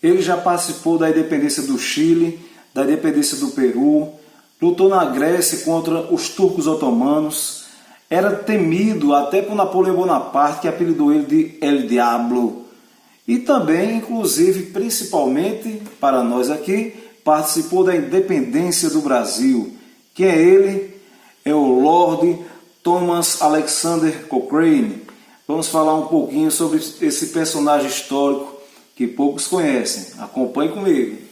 Ele já participou da independência do Chile, da independência do Peru, lutou na Grécia contra os turcos otomanos, era temido até por Napoleão Bonaparte, que apelidou ele de El Diablo. E também, inclusive, principalmente para nós aqui, participou da independência do Brasil. Quem é ele? É o Lord Thomas Alexander Cochrane. Vamos falar um pouquinho sobre esse personagem histórico que poucos conhecem. Acompanhe comigo.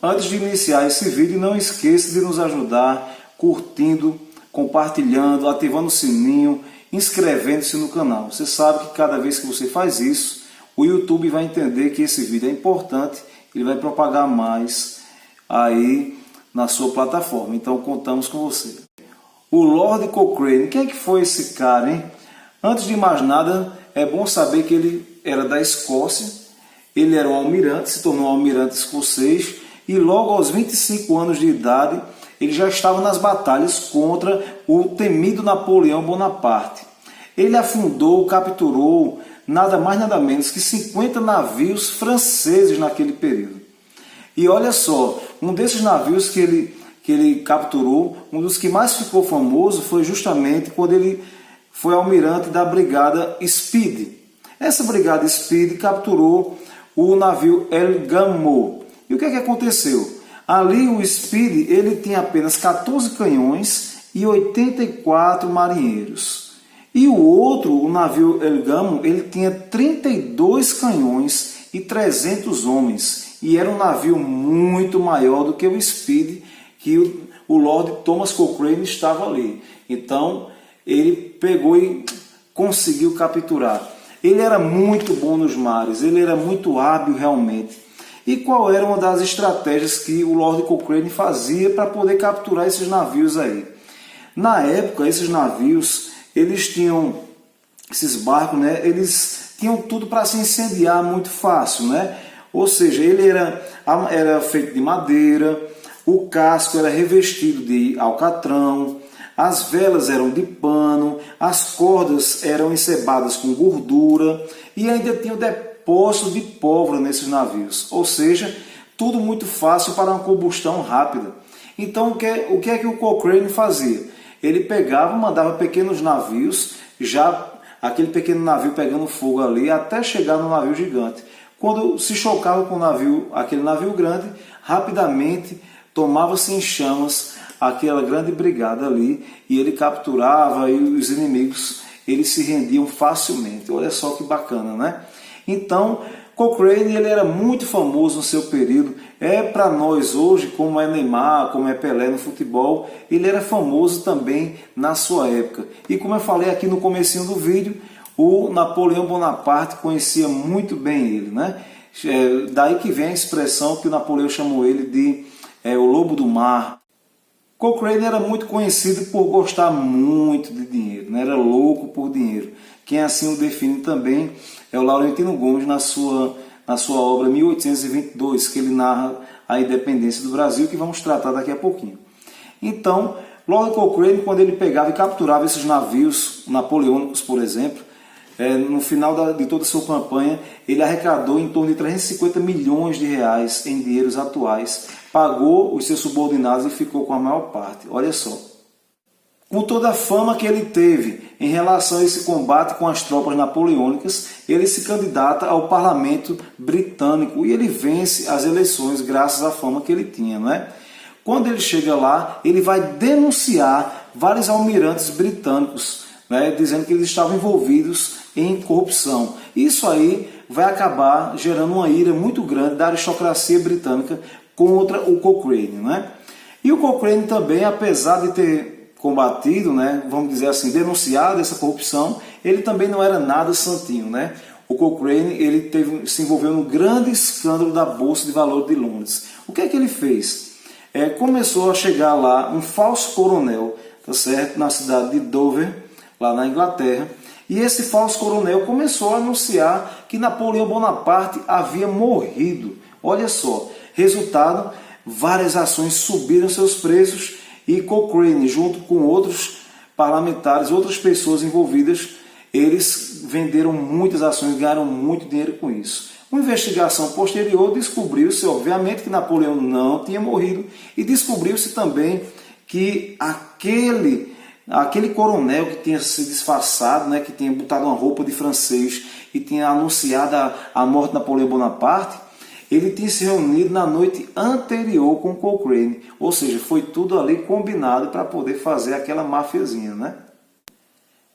Antes de iniciar esse vídeo, não esqueça de nos ajudar curtindo, compartilhando, ativando o sininho, inscrevendo-se no canal. Você sabe que cada vez que você faz isso, o YouTube vai entender que esse vídeo é importante, ele vai propagar mais aí na sua plataforma. Então contamos com você. O Lord Cochrane, quem é que foi esse cara, hein? Antes de mais nada, é bom saber que ele era da Escócia, ele era um almirante, se tornou um almirante escocês, e logo aos 25 anos de idade, ele já estava nas batalhas contra o temido Napoleão Bonaparte. Ele afundou, capturou nada mais nada menos que 50 navios franceses naquele período. E olha só, um desses navios que ele capturou, um dos que mais ficou famoso foi justamente quando ele foi almirante da Brigada Speed. Essa Brigada Speed capturou o navio El Gamo. E o que é que aconteceu? Ali o Speed ele tinha apenas 14 canhões e 84 marinheiros. E o outro, o navio El Gamo, ele tinha 32 canhões e 300 homens. E era um navio muito maior do que o Speed, que o Lord Thomas Cochrane estava ali. Então ele pegou e conseguiu capturar. Ele era muito bom nos mares, ele era muito hábil realmente. E qual era uma das estratégias que o Lord Cochrane fazia para poder capturar esses navios aí? Na época, esses navios, eles tinham, esses barcos, né, eles tinham tudo para se incendiar muito fácil, né? Ou seja, ele era feito de madeira, o casco era revestido de alcatrão, as velas eram de pano, as cordas eram encebadas com gordura e ainda tinha o depósito de pólvora nesses navios, ou seja, tudo muito fácil para uma combustão rápida. Então o que é que o Cochrane fazia? Ele pegava, mandava pequenos navios, já aquele pequeno navio pegando fogo ali, até chegar no navio gigante. Quando se chocava com aquele navio grande, rapidamente tomava-se em chamas aquela grande brigada ali, e ele capturava, e os inimigos eles se rendiam facilmente. Olha só que bacana, né? Então, Cochrane ele era muito famoso no seu período. Para nós hoje, como é Neymar, como é Pelé no futebol, ele era famoso também na sua época. E como eu falei aqui no comecinho do vídeo, o Napoleão Bonaparte conhecia muito bem ele, né? Daí que vem a expressão que o Napoleão chamou ele de o Lobo do Mar. Cochrane era muito conhecido por gostar muito de dinheiro, né? Era louco por dinheiro. Quem assim o define também é o Laurentino Gomes na sua obra 1822, que ele narra a independência do Brasil, que vamos tratar daqui a pouquinho. Então, Lord Cochrane, quando ele pegava e capturava esses navios napoleônicos, por exemplo, no final de toda a sua campanha, ele arrecadou em torno de 350 milhões de reais em dinheiros atuais, pagou os seus subordinados e ficou com a maior parte. Olha só. Com toda a fama que ele teve em relação a esse combate com as tropas napoleônicas, ele se candidata ao parlamento britânico e ele vence as eleições graças à fama que ele tinha, não é? Quando ele chega lá, ele vai denunciar vários almirantes britânicos, né, dizendo que eles estavam envolvidos em corrupção. Isso aí vai acabar gerando uma ira muito grande da aristocracia britânica contra o Cochrane, né? E o Cochrane também, apesar de ter combatido, né, vamos dizer assim, denunciado essa corrupção, ele também não era nada santinho, né? O Cochrane ele se envolveu no grande escândalo da Bolsa de Valores de Londres. O que é que ele fez? Começou a chegar lá um falso coronel, tá certo, na cidade de Dover, lá na Inglaterra, E esse falso coronel começou a anunciar que Napoleão Bonaparte havia morrido. Olha só, resultado, várias ações subiram seus preços e Cochrane, junto com outros parlamentares, outras pessoas envolvidas, eles venderam muitas ações, ganharam muito dinheiro com isso. Uma investigação posterior descobriu-se, obviamente, que Napoleão não tinha morrido e descobriu-se também que aquele coronel que tinha se disfarçado, né, que tinha botado uma roupa de francês e tinha anunciado a morte de Napoleão Bonaparte, ele tinha se reunido na noite anterior com Cochrane, ou seja, foi tudo ali combinado para poder fazer aquela mafiazinha, né?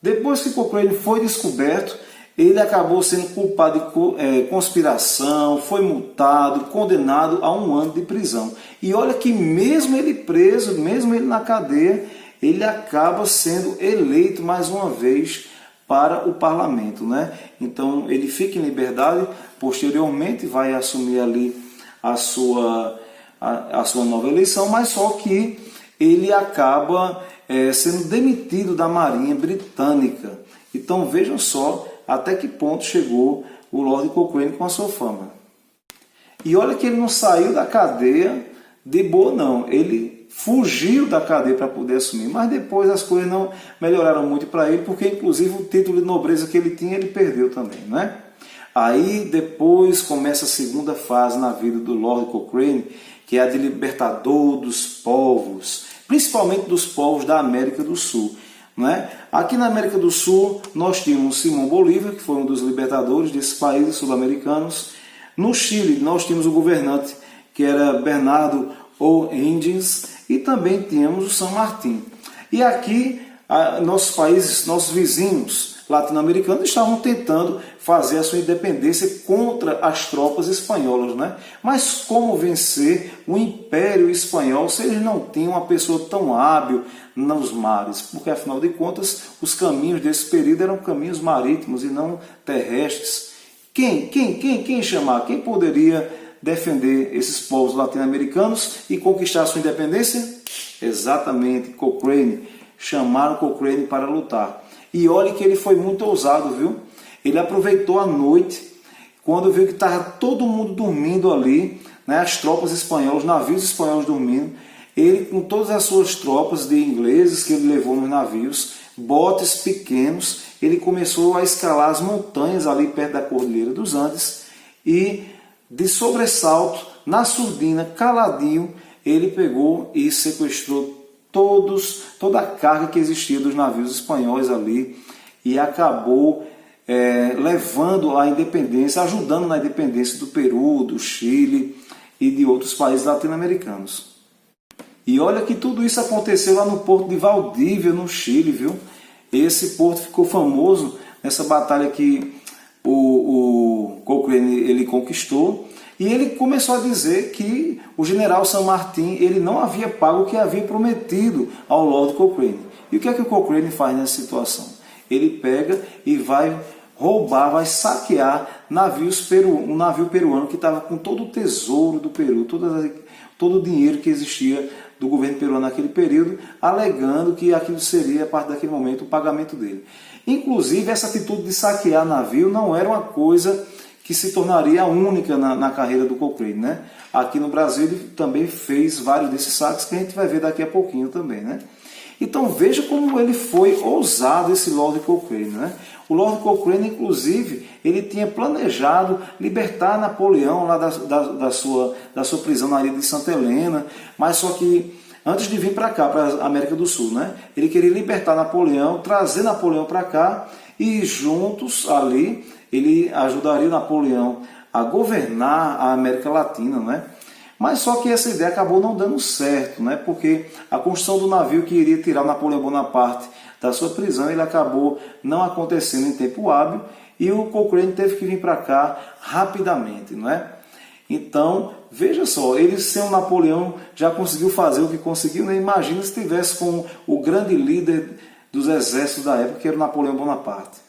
Depois que Cochrane foi descoberto, ele acabou sendo culpado de conspiração, foi multado, condenado a 1 ano de prisão. E olha que mesmo ele preso, mesmo ele na cadeia, ele acaba sendo eleito mais uma vez para o parlamento, né? Então ele fica em liberdade, posteriormente vai assumir ali a sua nova eleição, mas só que ele acaba sendo demitido da Marinha Britânica. Então vejam só até que ponto chegou o Lord Cochrane com a sua fama. E olha que ele não saiu da cadeia de boa não, ele fugiu da cadeia para poder assumir, mas depois as coisas não melhoraram muito para ele, porque inclusive o título de nobreza que ele tinha, ele perdeu também, né? Aí depois começa a segunda fase na vida do Lord Cochrane, que é a de libertador dos povos, principalmente dos povos da América do Sul, né? Aqui na América do Sul nós tínhamos Simão Bolívar, que foi um dos libertadores desses países sul-americanos. No Chile nós tínhamos o governante, que era Bernardo O'Higgins, e também tínhamos o San Martín. E aqui nossos países, nossos vizinhos latino-americanos estavam tentando fazer a sua independência contra as tropas espanholas, né? Mas como vencer o Império Espanhol se eles não tinham uma pessoa tão hábil nos mares? Porque afinal de contas os caminhos desse período eram caminhos marítimos e não terrestres. Quem chamar? Quem poderia defender esses povos latino-americanos e conquistar sua independência? Exatamente, Cochrane. Chamaram Cochrane para lutar. E olha que ele foi muito ousado, viu? Ele aproveitou a noite, quando viu que estava todo mundo dormindo ali, né? As tropas espanholas, os navios espanhóis dormindo. Ele, com todas as suas tropas de ingleses que ele levou nos navios, botes pequenos, ele começou a escalar as montanhas ali perto da Cordilheira dos Andes e, de sobressalto, na surdina, caladinho, ele pegou e sequestrou toda a carga que existia dos navios espanhóis ali e acabou levando a independência, ajudando na independência do Peru, do Chile e de outros países latino-americanos. E olha que tudo isso aconteceu lá no porto de Valdívia, no Chile, viu? Esse porto ficou famoso nessa batalha que o Cochrane ele conquistou. E ele começou a dizer que o general San Martín ele não havia pago o que havia prometido ao Lord Cochrane. E o que é que o Cochrane faz nessa situação? Ele pega e vai roubar, vai saquear um navio peruano que estava com todo o tesouro do Peru, todo o dinheiro que existia do governo peruano naquele período, alegando que aquilo seria, a partir daquele momento, o pagamento dele. Inclusive, essa atitude de saquear navio não era uma coisa que se tornaria única na carreira do Cochrane, né? Aqui no Brasil ele também fez vários desses saques que a gente vai ver daqui a pouquinho também, né? Então veja como ele foi ousado, esse Lord Cochrane, né? O Lord Cochrane, inclusive, ele tinha planejado libertar Napoleão lá da sua prisão na ilha de Santa Helena, mas só que antes de vir para cá, para a América do Sul, né? Ele queria libertar Napoleão, trazer Napoleão para cá e juntos ali ele ajudaria Napoleão a governar a América Latina, né? Mas só que essa ideia acabou não dando certo, né? Porque a construção do navio que iria tirar Napoleão Bonaparte da sua prisão, ele acabou não acontecendo em tempo hábil e o Cochrane teve que vir para cá rapidamente, não é? Então, veja só, ele sem o Napoleão já conseguiu fazer o que conseguiu, né? Imagina se tivesse com o grande líder dos exércitos da época, que era o Napoleão Bonaparte.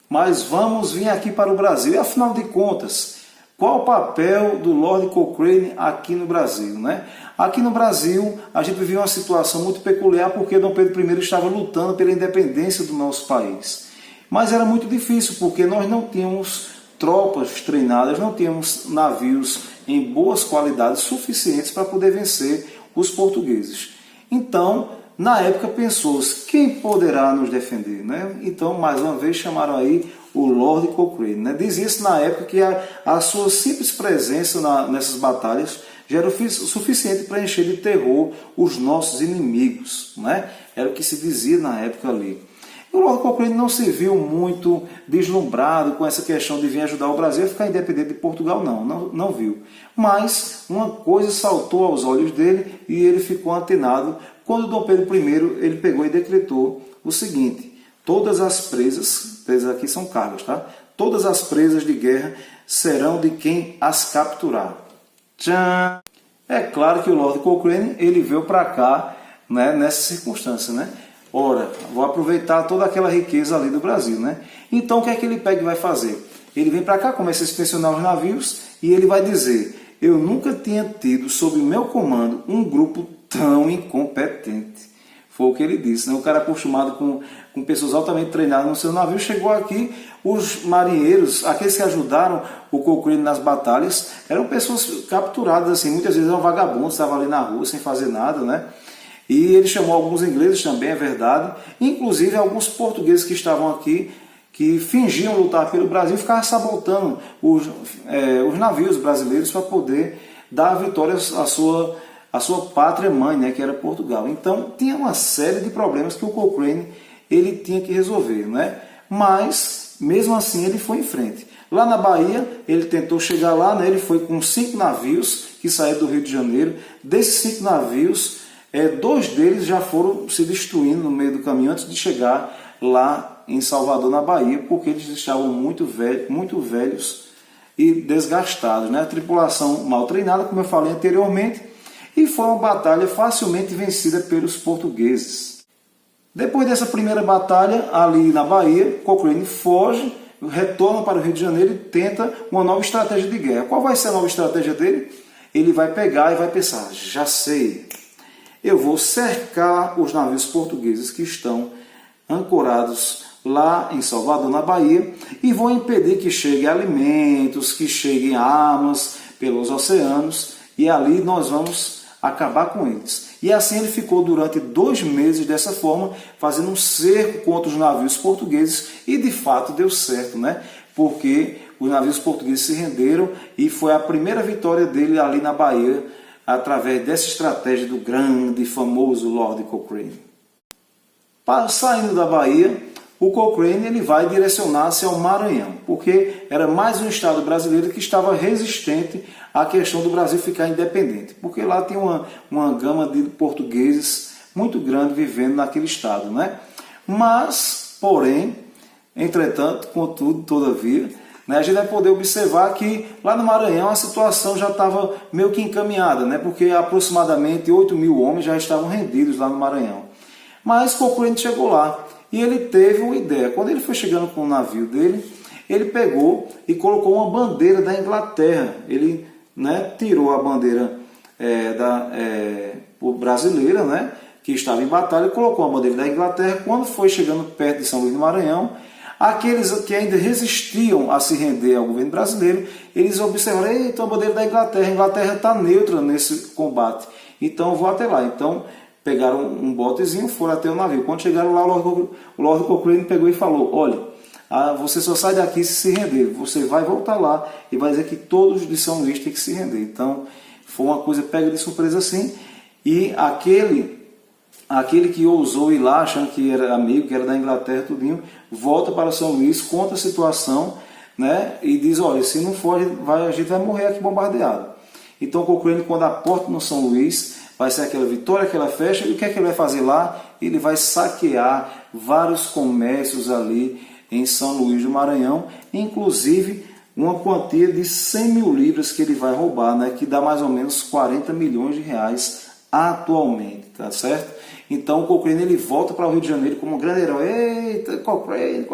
Mas vamos vir aqui para o Brasil. E afinal de contas, qual o papel do Lord Cochrane aqui no Brasil, né? Aqui no Brasil, a gente vivia uma situação muito peculiar porque Dom Pedro I estava lutando pela independência do nosso país. Mas era muito difícil, porque nós não tínhamos tropas treinadas, não tínhamos navios em boas qualidades suficientes para poder vencer os portugueses. Então, na época pensou-se, quem poderá nos defender? Né? Então, mais uma vez, chamaram aí o Lord Cochrane. Né? Dizia-se na época que a sua simples presença nessas batalhas já era o suficiente para encher de terror os nossos inimigos. Né? Era o que se dizia na época ali. O Lord Cochrane não se viu muito deslumbrado com essa questão de vir ajudar o Brasil a ficar independente de Portugal, não viu. Mas uma coisa saltou aos olhos dele e ele ficou antenado quando Dom Pedro I ele pegou e decretou o seguinte: todas as presas aqui são cargas, tá? Todas as presas de guerra serão de quem as capturar. Tchan! É claro que o Lord Cochrane ele veio para cá, né, nessa circunstância, né? Ora, vou aproveitar toda aquela riqueza ali do Brasil, né? Então, o que é que ele pega e vai fazer? Ele vem para cá, começa a inspecionar os navios e ele vai dizer: eu nunca tinha tido sob meu comando um grupo tão incompetente. Foi o que ele disse, né? O cara acostumado com pessoas altamente treinadas no seu navio, chegou aqui, os marinheiros, aqueles que ajudaram o Cochrane nas batalhas, eram pessoas capturadas, assim, muitas vezes eram vagabundos, estavam ali na rua sem fazer nada, né? E ele chamou alguns ingleses também, é verdade, inclusive alguns portugueses que estavam aqui, que fingiam lutar pelo Brasil, ficavam sabotando os navios brasileiros para poder dar a vitória à sua pátria mãe, né, que era Portugal. Então tinha uma série de problemas que o Cochrane ele tinha que resolver, né? Mas mesmo assim ele foi em frente. Lá na Bahia ele tentou chegar lá, né? Ele foi com 5 navios que saíram do Rio de Janeiro. Desses 5 navios, 2 deles já foram se destruindo no meio do caminho antes de chegar lá em Salvador, na Bahia, porque eles estavam muito velhos e desgastados, né? A tripulação mal treinada, como eu falei anteriormente, e foi uma batalha facilmente vencida pelos portugueses. Depois dessa primeira batalha ali na Bahia, Cochrane foge, retorna para o Rio de Janeiro e tenta uma nova estratégia de guerra. Qual vai ser a nova estratégia dele? Ele vai pegar e vai pensar: já sei, eu vou cercar os navios portugueses que estão ancorados lá em Salvador, na Bahia, e vou impedir que cheguem alimentos, que cheguem armas pelos oceanos, e ali nós vamos acabar com eles. E assim ele ficou durante 2 meses dessa forma, fazendo um cerco contra os navios portugueses, e de fato deu certo, né? Porque os navios portugueses se renderam e foi a primeira vitória dele ali na Bahia, através dessa estratégia do grande e famoso Lord Cochrane. Saindo da Bahia, o Cochrane ele vai direcionar-se ao Maranhão, porque era mais um estado brasileiro que estava resistente à questão do Brasil ficar independente, porque lá tem uma gama de portugueses muito grande vivendo naquele estado, né? Mas, porém, entretanto, contudo, todavia, né, a gente vai poder observar que lá no Maranhão a situação já estava meio que encaminhada, né, porque aproximadamente 8.000 homens já estavam rendidos lá no Maranhão. Mas Cochrane chegou lá e ele teve uma ideia. Quando ele foi chegando com o navio dele, ele pegou e colocou uma bandeira da Inglaterra. Ele, né, tirou a bandeira brasileira, né, que estava em batalha, e colocou a bandeira da Inglaterra. Quando foi chegando perto de São Luís do Maranhão, aqueles que ainda resistiam a se render ao governo brasileiro, eles observaram: eita, a bandeira da Inglaterra, a Inglaterra está neutra nesse combate, então eu vou até lá. Então pegaram um botezinho, foram até o navio. Quando chegaram lá, o Lord Cochrane pegou e falou: olha, você só sai daqui se render, você vai voltar lá e vai dizer que todos de São Luís têm que se render. Então foi uma coisa pega de surpresa assim, e aquele que ousou ir lá, achando que era amigo, que era da Inglaterra, tudinho, volta para São Luís, conta a situação, né, e diz: olha, se não for, a gente vai morrer aqui bombardeado. Então Cochrane, quando aporta no São Luís, vai ser aquela vitória, aquela festa, e o que é que ele vai fazer lá? Ele vai saquear vários comércios ali em São Luís do Maranhão, inclusive uma quantia de 100.000 libras que ele vai roubar, né, que dá mais ou menos 40 milhões de reais atualmente, tá certo? Então o Cochrane ele volta para o Rio de Janeiro como um grande herói. Eita, Cochrane,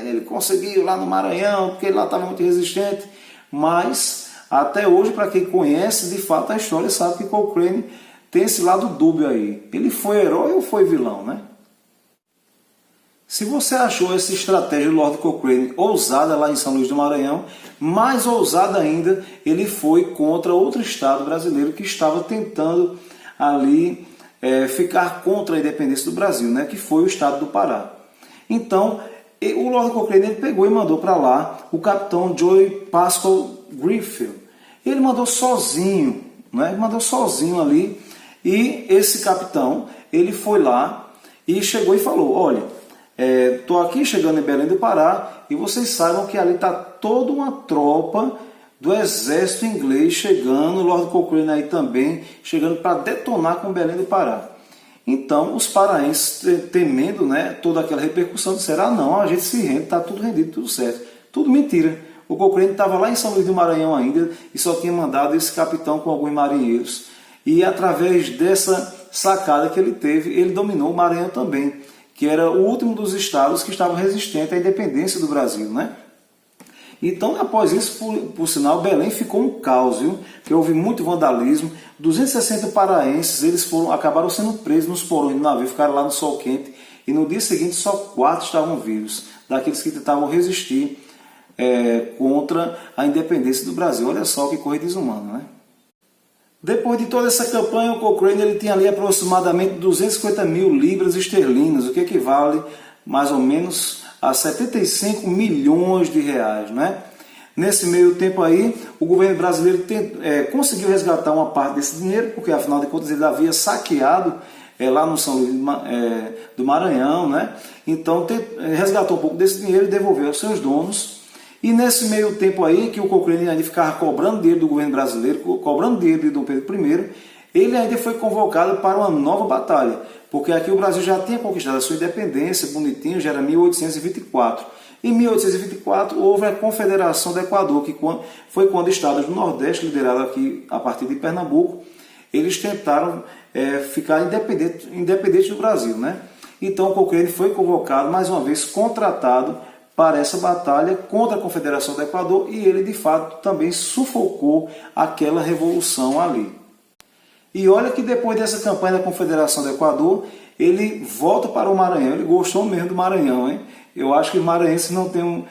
ele conseguiu lá no Maranhão, porque ele lá estava muito resistente. Mas até hoje, para quem conhece de fato a história, sabe que Cochrane tem esse lado dúbio aí. Ele foi herói ou foi vilão, né? Se você achou essa estratégia do Lord Cochrane ousada lá em São Luís do Maranhão, mais ousada ainda, ele foi contra outro estado brasileiro que estava tentando ali ficar contra a independência do Brasil, né, que foi o estado do Pará. Então, o Lord Cochrane ele pegou e mandou para lá o capitão Joy Pascal Griffith. Ele mandou sozinho, né, ele mandou sozinho ali, e esse capitão ele foi lá e chegou e falou: olha, estou aqui chegando em Belém do Pará e vocês saibam que ali está toda uma tropa do exército inglês chegando, o Lord Cochrane aí também chegando para detonar com Belém do Pará. Então os paraenses, temendo, né, toda aquela repercussão, disseram: ah não, a gente se rende, está tudo rendido, tudo certo. Tudo mentira. O Cochrane estava lá em São Luís do Maranhão ainda e só tinha mandado esse capitão com alguns marinheiros. E através dessa sacada que ele teve, ele dominou o Maranhão também, que era o último dos estados que estavam resistentes à independência do Brasil, né? Então, após isso, por sinal, Belém ficou um caos, viu? Porque houve muito vandalismo. 260 paraenses acabaram sendo presos nos porões do navio, ficaram lá no sol quente. E no dia seguinte, só 4 estavam vivos, daqueles que tentavam resistir contra a independência do Brasil. Olha só que coisa desumana, né? Depois de toda essa campanha, o Cochrane ele tinha ali aproximadamente 250 mil libras esterlinas, o que equivale mais ou menos a 75 milhões de reais, né? Nesse meio tempo aí, o governo brasileiro conseguiu resgatar uma parte desse dinheiro, porque afinal de contas ele havia saqueado lá no São Luís do Maranhão, né? Então resgatou um pouco desse dinheiro e devolveu aos seus donos. E nesse meio tempo aí, que o Cochrane ainda ficava cobrando dinheiro do governo brasileiro, cobrando dinheiro de Dom Pedro I, ele ainda foi convocado para uma nova batalha, porque aqui o Brasil já tinha conquistado a sua independência, bonitinho, já era 1824. Em 1824 houve a Confederação do Equador, que foi quando estados do Nordeste, liderados aqui a partir de Pernambuco, eles tentaram ficar independentes do Brasil, né? Então o Cochrane foi convocado, mais uma vez contratado para essa batalha contra a Confederação do Equador, e ele de fato também sufocou aquela revolução ali. E olha que depois dessa campanha da Confederação do Equador, ele volta para o Maranhão. Ele gostou mesmo do Maranhão, hein? Eu acho que os maranhenses não têm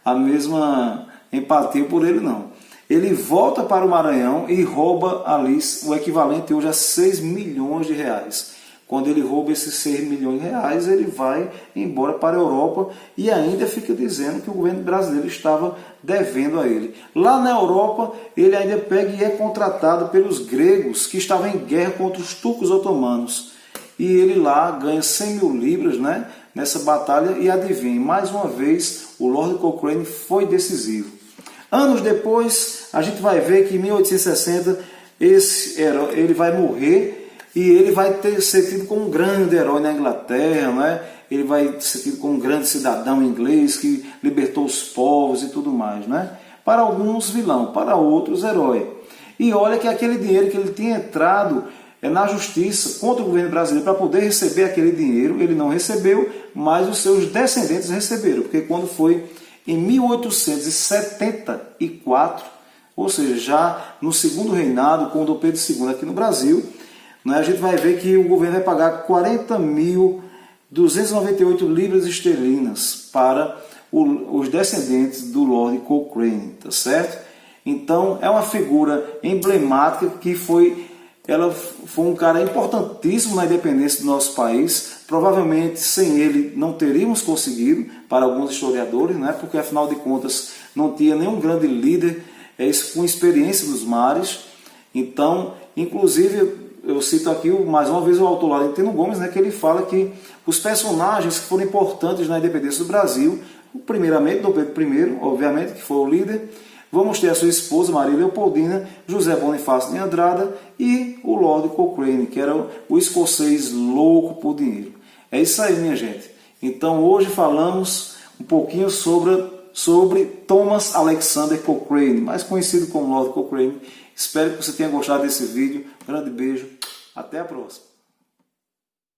a mesma empatia por ele, não. Ele volta para o Maranhão e rouba ali o equivalente hoje a 6 milhões de reais. Quando ele rouba esses 6 milhões de reais, ele vai embora para a Europa e ainda fica dizendo que o governo brasileiro estava devendo a ele. Lá na Europa, ele ainda pega e é contratado pelos gregos que estavam em guerra contra os turcos otomanos. E ele lá ganha 100 mil libras, né, nessa batalha, e adivinhe, mais uma vez, o Lord Cochrane foi decisivo. Anos depois, a gente vai ver que em 1860 ele vai morrer, e ele vai ser tido como um grande herói na Inglaterra, né? Ele vai ser tido como um grande cidadão inglês que libertou os povos e tudo mais, né? Para alguns vilão, para outros herói. E olha que aquele dinheiro que ele tinha entrado na justiça contra o governo brasileiro para poder receber aquele dinheiro, ele não recebeu, mas os seus descendentes receberam, porque quando foi em 1874, ou seja, já no segundo reinado com Dom Pedro II aqui no Brasil, a gente vai ver que o governo vai pagar 40.298 libras esterlinas para os descendentes do Lord Cochrane, tá certo? Então é uma figura emblemática que foi um cara importantíssimo na independência do nosso país. Provavelmente sem ele não teríamos conseguido, para alguns historiadores, né? Porque afinal de contas não tinha nenhum grande líder com experiência nos mares. Então, inclusive, eu cito aqui mais uma vez o autor Laurentino Gomes, né, que ele fala que os personagens que foram importantes na independência do Brasil, primeiramente Dom Pedro I, obviamente, que foi o líder, vamos ter a sua esposa Maria Leopoldina, José Bonifácio de Andrada e o Lord Cochrane, que era o escocês louco por dinheiro. É isso aí, minha gente. Então hoje falamos um pouquinho sobre Thomas Alexander Cochrane, mais conhecido como Lord Cochrane. Espero que você tenha gostado desse vídeo. Um grande beijo. Até a próxima.